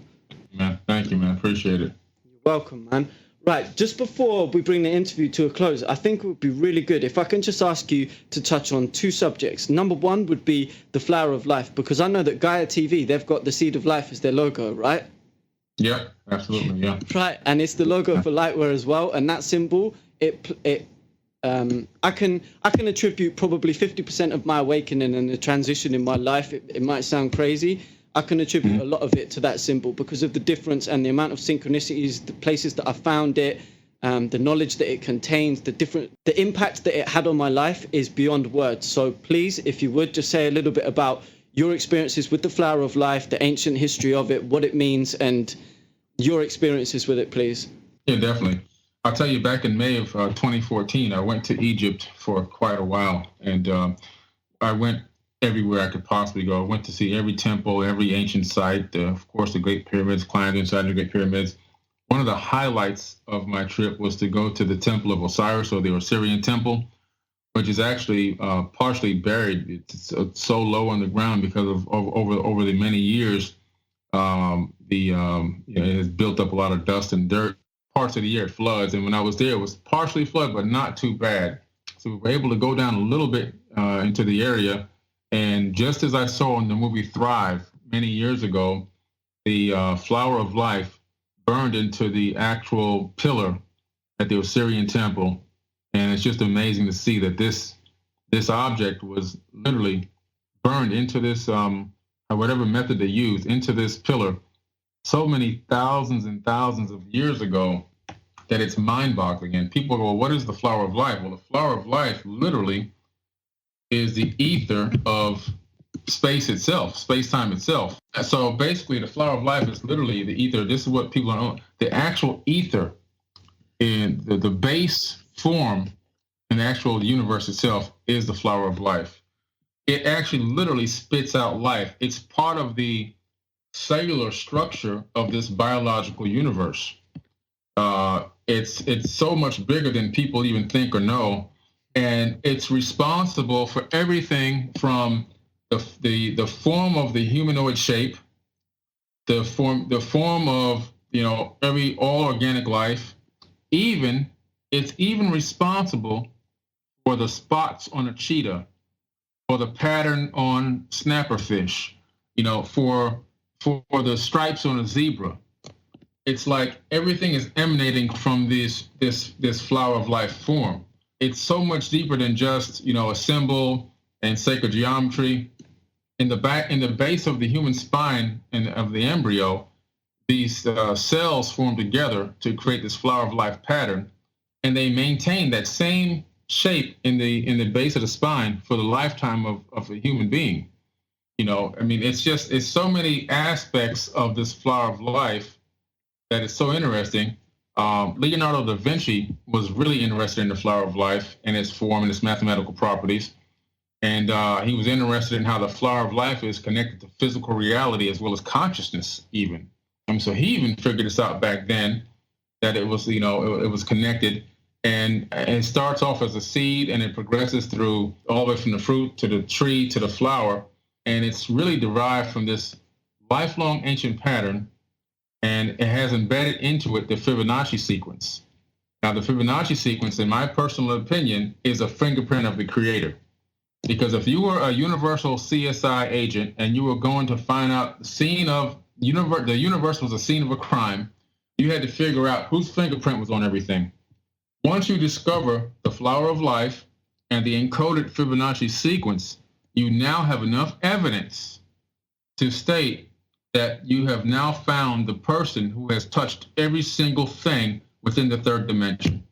Speaker 3: Man, thank you, man. Appreciate it.
Speaker 2: You're welcome, man. Right, just before we bring the interview to a close, I think it would be really good if I can just ask you to touch on two subjects. Number one would be the flower of life, because I know that Gaia TV, they've got the seed of life as their logo, right?
Speaker 3: Yeah, absolutely, yeah.
Speaker 2: Right, and it's the logo for Lightwear as well, and that symbol, I can attribute probably 50% of my awakening and the transition in my life. It might sound crazy. I can attribute a lot of it to that symbol because of the difference and the amount of synchronicities, the places that I found it, the knowledge that it contains, the impact that it had on my life is beyond words. So please, if you would, just say a little bit about your experiences with the flower of life, the ancient history of it, what it means, and your experiences with it, please.
Speaker 3: Yeah, definitely. I'll tell you, back in May of 2014, I went to Egypt for quite a while, and I went everywhere I could possibly go. I went to see every temple, every ancient site, of course, the Great Pyramids, climbed inside the Great Pyramids. One of the highlights of my trip was to go to the Temple of Osiris, or the Osirian Temple, which is actually partially buried. It's so low on the ground because of over the many years, it has built up a lot of dust and dirt. Parts of the year it floods, and when I was there, it was partially flooded, but not too bad. So we were able to go down a little bit into the area. And just as I saw in the movie Thrive many years ago, the flower of life burned into the actual pillar at the Osirian temple. And it's just amazing to see that this object was literally burned into this, whatever method they used, into this pillar so many thousands and thousands of years ago that it's mind-boggling. And people go, well, what is the flower of life? Well, the flower of life literally is the ether of space itself, space-time itself. So basically, the flower of life is literally the ether. This is what people don't know. The actual ether in the base form in the actual universe itself is the flower of life. It actually literally spits out life. It's part of the cellular structure of this biological universe. It's so much bigger than people even think or know. And it's responsible for everything from the form of the humanoid shape, the form of all organic life. It's even responsible for the spots on a cheetah, for the pattern on snapperfish, for the stripes on a zebra. It's like everything is emanating from this flower of life form. It's so much deeper than just, a symbol and sacred geometry. In the base of the human spine and of the embryo, these cells form together to create this flower of life pattern, and they maintain that same shape in the base of the spine for the lifetime of a human being. It's so many aspects of this flower of life that is so interesting. Leonardo da Vinci was really interested in the flower of life and its form and its mathematical properties. And he was interested in how the flower of life is connected to physical reality as well as consciousness even. So he even figured this out back then, that it was, it was connected. And it starts off as a seed and it progresses through all the way from the fruit to the tree to the flower. And it's really derived from this lifelong ancient pattern. And it has embedded into it the Fibonacci sequence. Now, the Fibonacci sequence, in my personal opinion, is a fingerprint of the creator. Because if you were a universal CSI agent and you were going to find out the universe was a scene of a crime, you had to figure out whose fingerprint was on everything. Once you discover the flower of life and the encoded Fibonacci sequence, you now have enough evidence to state that you have now found the person who has touched every single thing within the third dimension.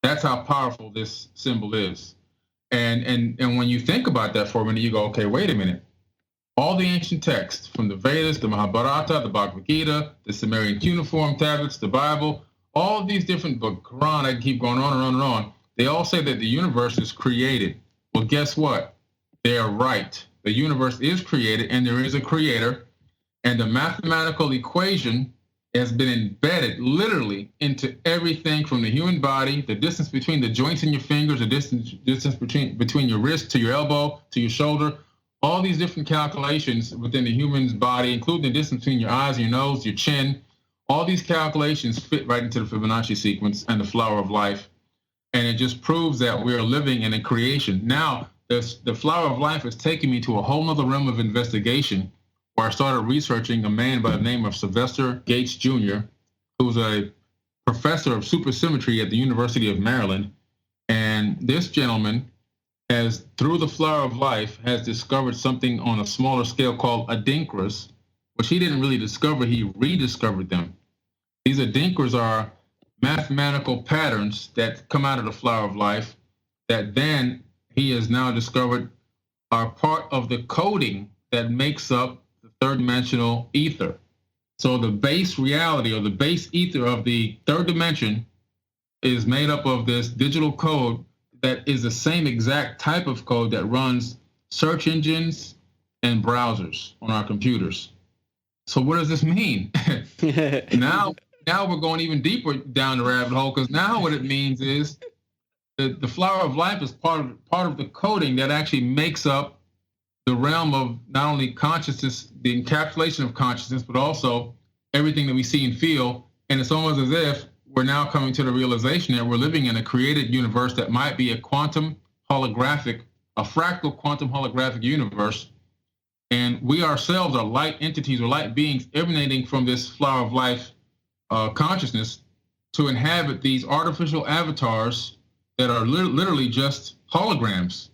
Speaker 3: That's how powerful this symbol is. And when you think about that for a minute, you go, okay, wait a minute. All the ancient texts, from the Vedas, the Mahabharata, the Bhagavad Gita, the Sumerian cuneiform tablets, the Bible, all of these different books, Quran, I can keep going on and on and on. They all say that the universe is created. Well, guess what? They are right. The universe is created, and there is a creator, and the mathematical equation has been embedded literally into everything from the human body, the distance between the joints in your fingers, the distance between your wrist to your elbow to your shoulder, all these different calculations within the human's body, including the distance between your eyes, your nose, your chin. All these calculations fit right into the Fibonacci sequence and the flower of life. And it just proves that we are living in a creation. Now, the flower of life has taken me to a whole nother realm of investigation, where I started researching a man by the name of Sylvester Gates Jr., who's a professor of supersymmetry at the University of Maryland. And this gentleman has, through the flower of life, has discovered something on a smaller scale called adinkras, which he didn't really discover, he rediscovered them. These adinkras are mathematical patterns that come out of the flower of life that then he has now discovered are part of the coding that makes up the third dimensional ether. So the base reality, or the base ether of the third dimension, is made up of this digital code that is the same exact type of code that runs search engines and browsers on our computers. So what does this mean? Now we're going even deeper down the rabbit hole, because now what it means is the flower of life is part of the coding that actually makes up the realm of not only consciousness, the encapsulation of consciousness, but also everything that we see and feel. And it's almost as if we're now coming to the realization that we're living in a created universe that might be a fractal quantum holographic universe. And we ourselves are light entities or light beings emanating from this flower of life consciousness to inhabit these artificial avatars that are literally just holograms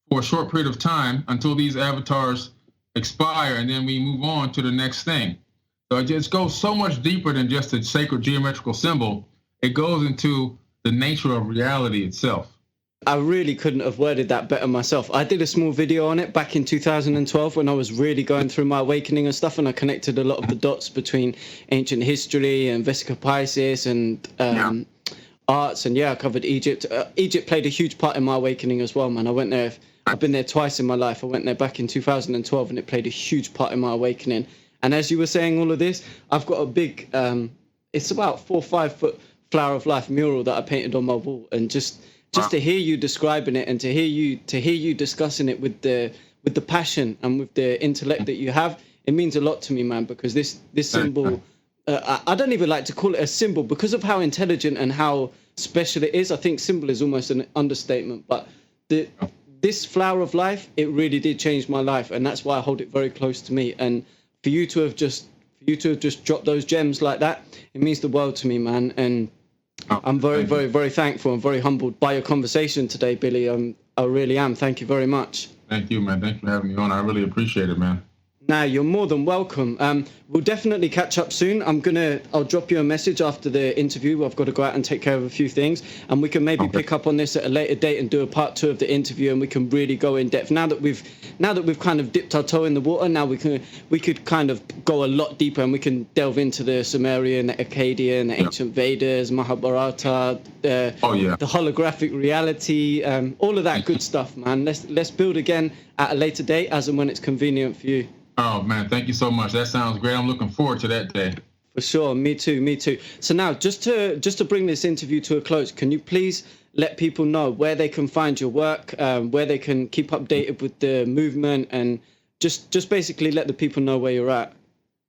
Speaker 3: for a short period of time until these avatars expire, and then we move on to the next thing. So it just goes so much deeper than just a sacred geometrical symbol. It goes into the nature of reality itself.
Speaker 2: I really couldn't have worded that better myself. I did a small video on it back in 2012 when I was really going through my awakening and stuff, and I connected a lot of the dots between ancient history and Vesica Pisces and arts, and I covered Egypt. Egypt played a huge part in my awakening as well, man. I went there. I've been there twice in my life. I went there back in 2012, and it played a huge part in my awakening. And as you were saying all of this, I've got a big, it's about 4 or 5 foot flower of life mural that I painted on my wall, and just to hear you describing it, and to hear you discussing it with the passion and with the intellect that you have, it means a lot to me, man. Because this symbol, I don't even like to call it a symbol because of how intelligent and how special it is. I think symbol is almost an understatement, but this flower of life, it really did change my life, and that's why I hold it very close to me. And for you to have just dropped those gems like that, it means the world to me, man. And I'm very, very, very thankful and very humbled by your conversation today, Billy. I really am. Thank you very much.
Speaker 3: Thank you, man. Thanks for having me on. I really appreciate it, man.
Speaker 2: Now, you're more than welcome. We'll definitely catch up soon. I'll drop you a message after the interview. I've got to go out and take care of a few things, and we can maybe pick up on this at a later date and do a part 2 of the interview, and we can really go in depth. Now that we've kind of dipped our toe in the water, now we could kind of go a lot deeper, and we can delve into the Sumerian, the Akkadian, the ancient Vedas, Mahabharata, the holographic reality, all of that good stuff, man. Let's build again at a later date, as and when it's convenient for you.
Speaker 3: Oh, man, thank you so much. That sounds great. I'm looking forward to that day.
Speaker 2: For sure. Me too. So now, just to bring this interview to a close, can you please let people know where they can find your work, where they can keep updated with the movement, and just basically let the people know where you're at?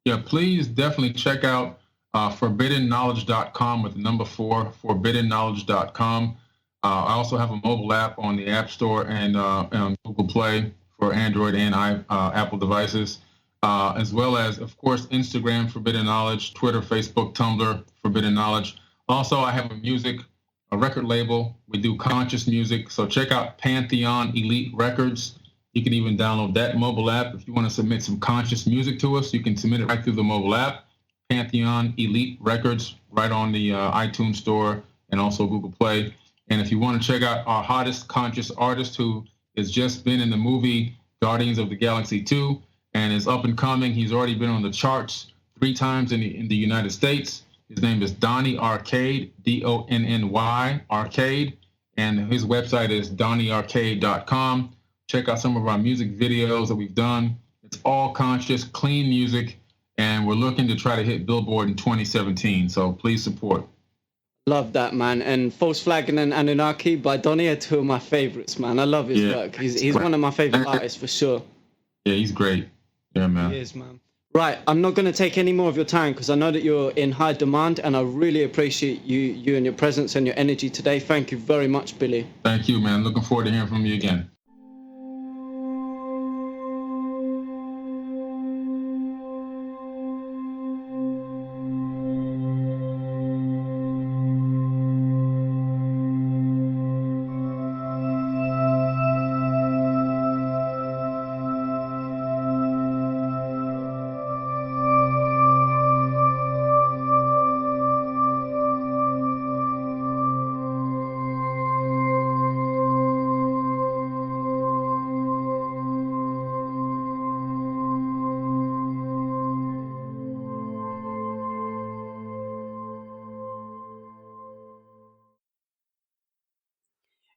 Speaker 3: Yeah, please definitely check out forbiddenknowledge.com with the number 4, forbiddenknowledge.com. I also have a mobile app on the App Store and on Google Play for Android and Apple devices, as well as, of course, Instagram, Forbidden Knowledge, Twitter, Facebook, Tumblr, Forbidden Knowledge. Also, I have a record label. We do conscious music, so check out Pantheon Elite Records. You can even download that mobile app. If you want to submit some conscious music to us, you can submit it right through the mobile app. Pantheon Elite Records, right on the iTunes Store and also Google Play. And if you want to check out our hottest conscious artist who has just been in the movie Guardians of the Galaxy 2 and is up and coming, he's already been on the charts 3 times in the United States. His name is Donny Arcade, Donny Arcade, and his website is donnyarcade.com. Check out some of our music videos that we've done. It's all conscious, clean music, and we're looking to try to hit Billboard in 2017. So please support.
Speaker 2: Love that, man. And False Flagging and Anunnaki by Donny are 2 of my favorites, man. I love his work. He's one of my favorite artists for sure.
Speaker 3: Yeah, he's great. Yeah, man.
Speaker 2: He is, man. Right, I'm not going to take any more of your time because I know that you're in high demand, and I really appreciate you and your presence and your energy today. Thank you very much, Billy.
Speaker 3: Thank you, man. Looking forward to hearing from you again.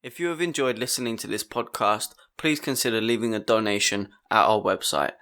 Speaker 1: If you have enjoyed listening to this podcast, please consider leaving a donation at our website.